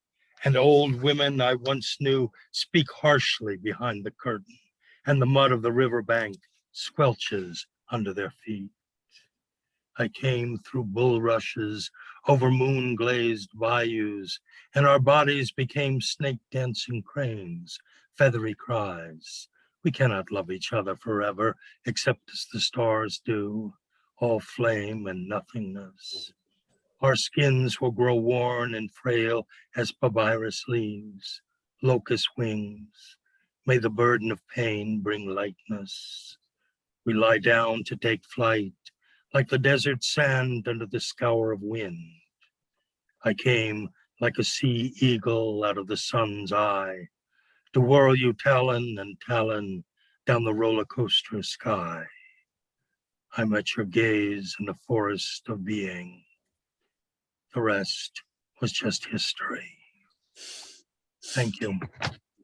and old women I once knew speak harshly behind the curtain, and the mud of the riverbank squelches under their feet. I came through bulrushes, over moon-glazed bayous, and our bodies became snake-dancing cranes, feathery cries. We cannot love each other forever, except as the stars do, all flame and nothingness. Our skins will grow worn and frail as papyrus leaves, locust wings. May the burden of pain bring lightness. We lie down to take flight, like the desert sand under the scour of wind. I came like a sea eagle out of the sun's eye, to whirl you talon and talon down the roller coaster sky. I met your gaze in the forest of being. The rest was just history. Thank you.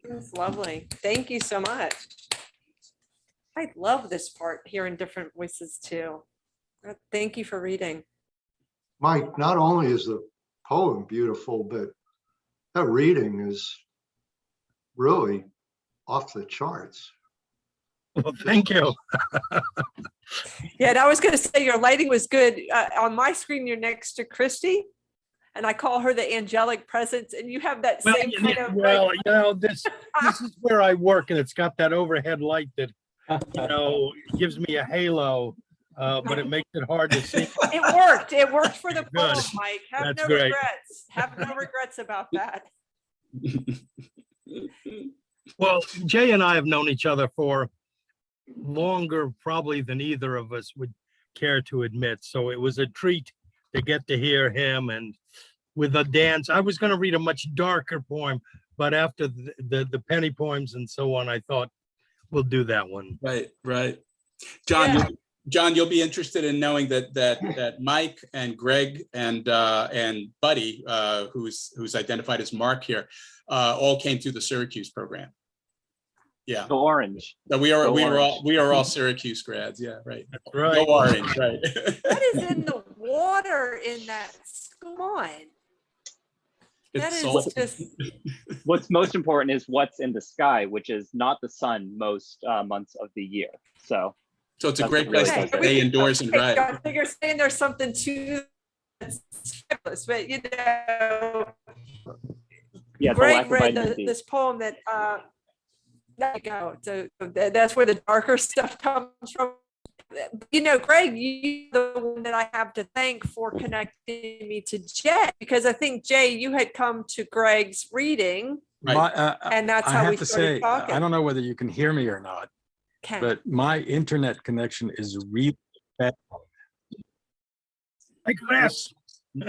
That's lovely. Thank you so much. I love this part, hearing different voices too. Thank you for reading. Mike, not only is the poem beautiful, but that reading is really off the charts. Well, thank you. Yeah, and I was going to say your lighting was good. On my screen, you're next to Christy, and I call her the angelic presence, and you have that Well, same kind of. well, you know, this is where I work, and it's got that overhead light that, you know, gives me a halo, but it makes it hard to see. It worked. It worked for the poem, Good. Mike. Have That's no great. regrets. Have no regrets about that. Well, Jay and I have known each other for longer probably than either of us would care to admit. So it was a treat to get to hear him. And with a dance, I was going to read a much darker poem, but after the penny poems and so on, I thought we'll do that one. Right. John, Yeah. John, you'll be interested in knowing that Mike and Greg and Buddy, who's identified as Mark here, all came through the Syracuse program. Yeah. Go Orange. No, we are all Syracuse grads. Yeah, right. That's right. Go Orange, right. What is in the water in that? Come on. That It's is salt. just, What's most important is what's in the sky, which is not the sun most months of the year. So So it's a That's great really place to good. stay indoors and ride. I think you're saying there's something to that's fabulous, but you know, yeah, the lack Greg of read vitamin D. this poem that, there you go. So that's where the darker stuff comes from. You know, Greg, you're the one that I have to thank for connecting me to Jay, because I think, Jay, you had come to Greg's reading, Right. and that's I how we have to started say, talking. I don't know whether you can hear me or not, Ken. but my internet connection is really bad. Like this.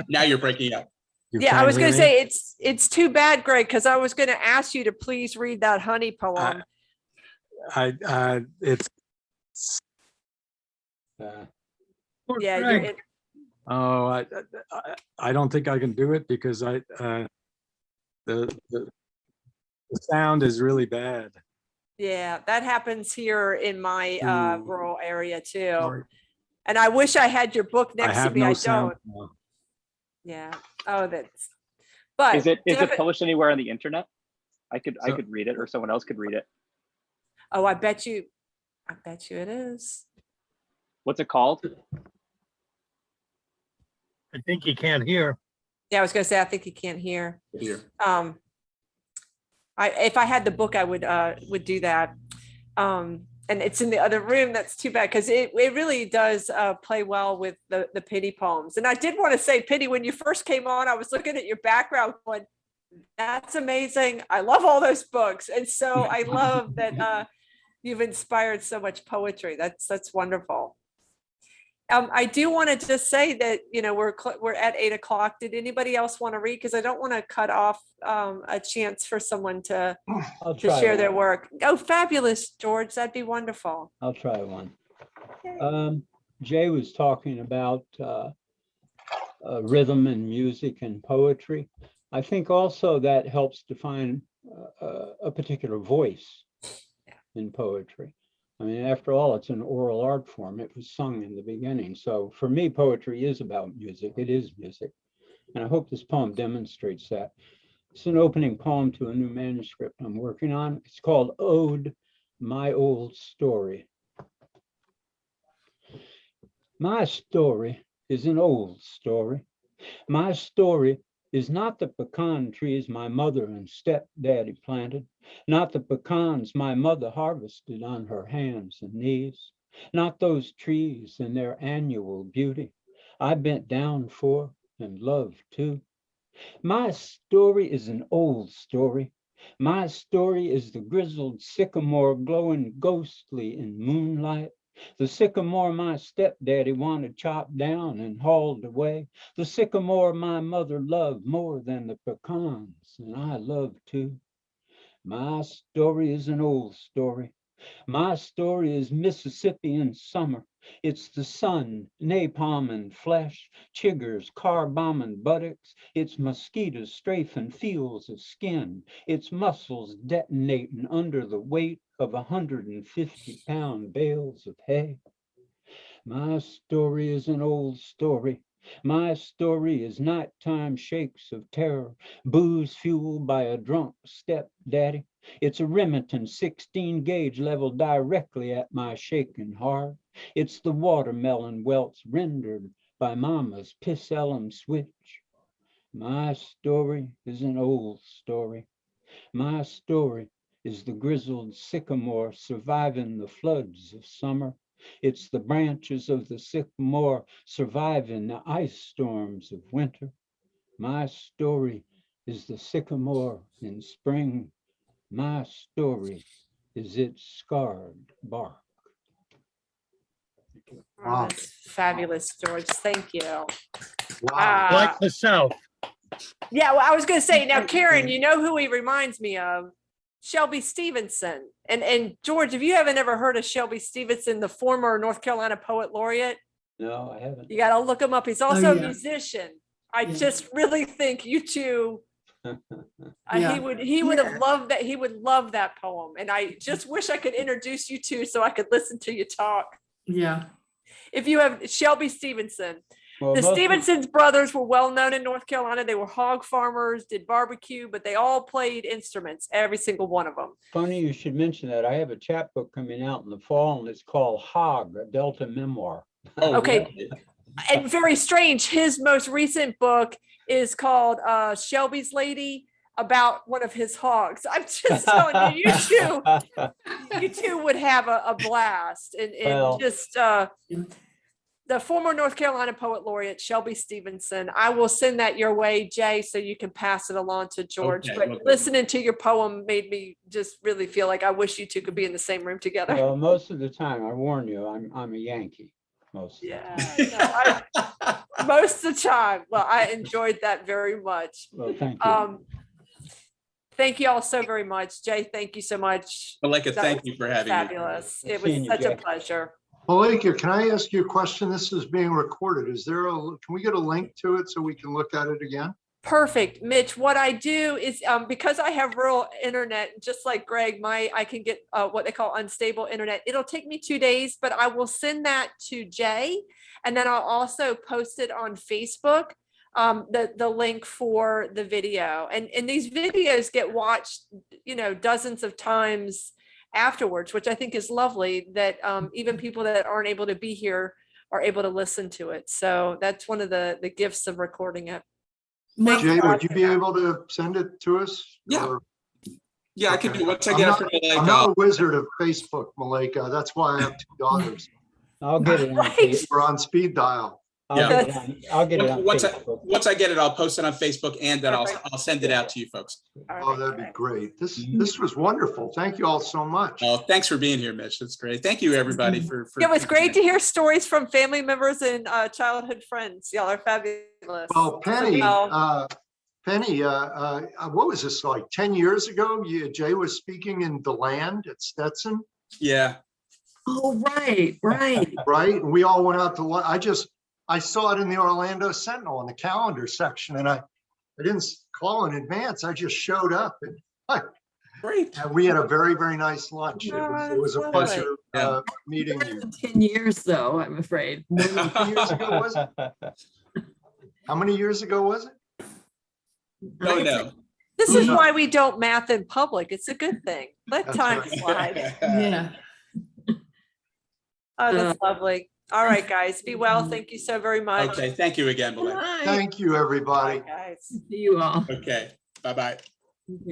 Now you're breaking up. You Yeah, I can't was hear going to me? say it's too bad, Greg, because I was going to ask you to please read that honey poem. It's Poor Yeah, Greg. you're in, oh, I don't think I can do it because the sound is really bad. yeah, that happens here in my Ooh. rural area too. Sorry. And I wish I had your book I next to have me. no I sound. don't. No. Yeah. Oh, that's. But Is it defi- published anywhere on the internet? I So- could read it, or someone else could read it. Oh, I bet you it is. What's it called? I think you can't hear. Yeah, I was going to say I think you can't hear. Here. If I had the book, I would do that. And it's in the other room. That's too bad, because it really does play well with the pity poems. And I did want to say, Pity, when you first came on, I was looking at your background going, that's amazing. I love all those books. And so I love that you've inspired so much poetry. That's wonderful. I do want to just say that, you know, we're at 8 o'clock. Did anybody else want to read? Because I don't want to cut off a chance for someone to I'll try share their one. work. Oh, fabulous, George. That'd be wonderful. I'll try one. Yay. Jay was talking about rhythm and music and poetry. I think also that helps define a particular voice in poetry. I mean, after all, it's an oral art form. It was sung in the beginning. So for me, poetry is about music. It is music. And I hope this poem demonstrates that. It's an opening poem to a new manuscript I'm working on. It's called Ode, My Old Story. My story is an old story. My story is not the pecan trees my mother and stepdaddy planted, not the pecans my mother harvested on her hands and knees, not those trees in their annual beauty I bent down for and love too. My story is an old story. My story is the grizzled sycamore glowing ghostly in moonlight. The sycamore my stepdaddy wanted chopped down and hauled away. The sycamore my mother loved more than the pecans, and I love too. My story is an old story. My story is Mississippian summer. It's the sun, napalm and flesh, chiggers, car bombing buttocks. It's mosquitoes strafing fields of skin. It's muscles detonating under the weight of 150-pound bales of hay. My story is an old story. My story is nighttime shakes of terror, booze fueled by a drunk stepdaddy. It's a Remington 16 gauge leveled directly at my shaking heart. It's the watermelon welts rendered by mama's pisellum switch. My story is an old story. My story is the grizzled sycamore surviving the floods of summer. It's the branches of the sycamore surviving the ice storms of winter. My story is the sycamore in spring. My story is its scarred bark. Oh, that's fabulous, George. Thank you. Wow. Like the South. Yeah, well, I was going to say, now, Karen, you know who he reminds me of? Shelby Stevenson. And George, if you haven't ever heard of Shelby Stevenson, the former North Carolina Poet Laureate, No, I haven't. you got to look him up. He's also a yeah. musician. I Yeah. just really think you two, Yeah. he would have loved that. He would love that poem. And I just wish I could introduce you two so I could listen to you talk. Yeah. If you have Shelby Stevenson, Well, the most of- Stevensons brothers were well known in North Carolina. They were hog farmers, did barbecue, but they all played instruments, every single one of them. Funny you should mention that. I have a chapbook coming out in the fall, and it's called Hog, a Delta memoir. Oh, Okay. really? And very strange, his most recent book is called Shelby's Lady, about one of his hogs. I'm just telling you, you two would have a blast. And Well. just the former North Carolina Poet Laureate, Shelby Stevenson. I will send that your way, Jay, so you can pass it along to George. Okay, But okay. listening to your poem made me just really feel like I wish you two could be in the same room together. Well, most of the time, I warn you, I'm a Yankee. Most of the Yeah, no, most of the time. Well, I enjoyed that very much. Well, thank you. Thank you all so very much. Jay, thank you so much. Malika, That thank was you for having me. Fabulous. It Good was seeing you, such a Jay. pleasure. Malika, can I ask you a question? This is being recorded. Is there can we get a link to it so we can look at it again? Perfect, Mitch. What I do is because I have rural internet, just like Greg, I can get what they call unstable internet. It'll take me 2 days, but I will send that to Jay, and then I'll also post it on Facebook. The link for the video, and these videos get watched, dozens of times afterwards, which I think is lovely. That even people that aren't able to be here are able to listen to it. So that's one of the gifts of recording it. Thanks Jay, for would you asking be that. able to send it to us? Yeah. Or- Yeah, I can do once I I'm get it not- from I'm Malika. not a wizard of Facebook, Malika. That's why I have 2 daughters. I'll get it on Right. Facebook. We're on speed dial. I'll get it on Once Facebook. Once I get it, I'll post it on Facebook, and then I'll Perfect. send it out to you folks. All Oh, right, that'd be great. great. This was wonderful. Thank you all so much. Oh, thanks for being here, Mitch. That's great. Thank you, everybody, for. It was great to hear stories from family members and childhood friends. Y'all are fabulous. Well, Penny, So, what was this, like 10 years ago? Jay was speaking in The Land at Stetson, Yeah. Oh, right. right? And we all went out to, I saw it in the Orlando Sentinel in the calendar section, and I didn't call in advance. I just showed up, and Great. we had a very, very nice lunch. It was a Oh, pleasure Yeah. meeting More you. than 10 years, though, I'm afraid. More than 10 years ago, was it? How many years ago was it? Oh, no. this is why we don't math in public. It's a good thing. Let That's time right. slide. Yeah. Oh, that's lovely. All right, guys, be well. Thank you so very much. Okay, thank you again, Good Malika. night. Thank you, everybody. Bye, guys. See you all. Okay, bye-bye.